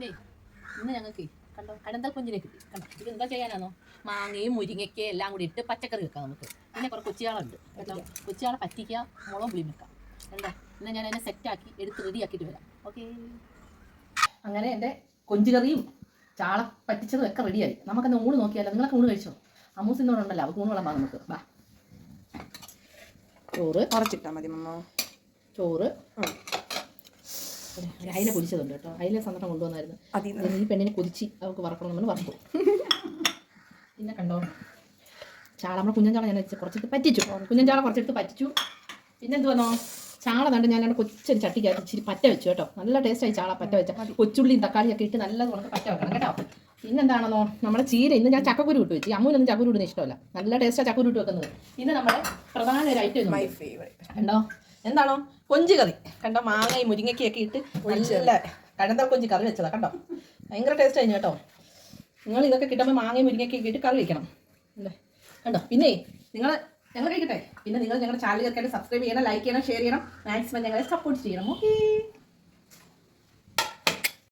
പിന്നെ ഇന്ന് ഞങ്ങൾക്ക് കണ്ടോ കടന്തൽ കൊഞ്ചിനെ കിട്ടി കണ്ടോ. ഇത് എന്താ ചെയ്യാനാണോ, മാങ്ങയും മുരിങ്ങയ്ക്ക് എല്ലാം കൂടി ഇട്ട് പച്ചക്കറി വെക്കാം നമുക്ക്. പിന്നെ കുറേ കൊച്ചിയാളുണ്ട് കേട്ടോ. കൊച്ചിയാളെ പറ്റിക്കുക, മുളകും പുളിയും വെക്കാം. എന്താ എന്നാൽ ഞാൻ അതിനെ സെറ്റാക്കി എടുത്ത് റെഡിയാക്കിയിട്ട് വരാം. ഓക്കെ. അങ്ങനെ എൻ്റെ കൊഞ്ചുകറിയും ചാള പറ്റിച്ചതും ഒക്കെ റെഡിയായി. നമുക്കെന്ന് ഊണ് നോക്കിയാലോ. നിങ്ങളൊക്കെ ഊണ് കഴിച്ചോ? അമ്മൂസിനോടുണ്ടല്ലോ, അവർക്ക് ഊണ് വിളമ്പാം നമുക്ക്. വാ. ചോറ് കുറച്ചിട്ടാൽ മതി മമ്മ. ചോറ് അയില പൊരിച്ചതുണ്ട് കേട്ടോ. അയില സന്ദർഭം കൊണ്ടുവന്നായിരുന്നു. ഈ പെണ്ണിനെ കൊതിച്ച് അവർക്ക് വറക്കണം നമ്മൾ വറക്കും. പിന്നെ കണ്ടോ ചാള, നമ്മുടെ കുഞ്ഞൻ ഞാൻ കുറച്ചെടുത്ത് പറ്റിച്ചു. കുഞ്ഞൻ ചാള കുറച്ചെടുത്ത് പറ്റിച്ചു. പിന്നെ എന്ത് വന്നോ, ചാള കണ്ട് ഞാൻ കൊച്ചൊരു ചട്ടിക്കകത്ത് ഇച്ചിരി പറ്റ വെച്ചു കേട്ടോ. നല്ല ടേസ്റ്റായി ചാള പറ്റ വെച്ച. കൊച്ചുള്ളിയും തക്കാളിയൊക്കെ ഇട്ട് നല്ല ഉണക്ക് പറ്റ വെക്കണം കേട്ടോ. പിന്നെന്താണെന്നോ, നമ്മുടെ ചീര ഇന്ന് ഞാൻ ചക്കക്കുരു ഇട്ട് വെച്ചു. അമ്മൂനൊന്നും ചക്കക്കുരു ഇടുന്ന ഇഷ്ടമല്ല. നല്ല ടേസ്റ്റാണ് ചക്കക്കുരു ഇട്ട് വെക്കുന്നത്. പിന്നെ നമ്മുടെ പ്രധാന ഒരു ഐറ്റം മൈ ഫേവറേറ്റ് കണ്ടോ, എന്താണോ കൊഞ്ച് കറി കണ്ടോ. മാങ്ങയും മുരിങ്ങയ്ക്കൊക്കെ ഇട്ട് നല്ല കടന്തൽ കൊഞ്ച് കറി വെച്ചതാണ് കണ്ടോ. ഭയങ്കര ടേസ്റ്റ് ആയിരുന്നു കേട്ടോ. നിങ്ങൾ ഇതൊക്കെ കിട്ടുമ്പോൾ മാങ്ങയും മുരിങ്ങയ്ക്കൊക്കെ ഇട്ട് കറി വയ്ക്കണം അല്ലേ കണ്ടോ. പിന്നെ ഞങ്ങൾ കഴിക്കട്ടെ. പിന്നെ നിങ്ങൾ ഞങ്ങളുടെ ചാനൽ കേൾക്കാണ്ട് സബ്സ്ക്രൈബ് ചെയ്യണം, ലൈക്ക് ചെയ്യണം, ഷെയർ ചെയ്യണം, മാക്സിമം ഞങ്ങളെ സപ്പോർട്ട് ചെയ്യണം. ഓക്കെ.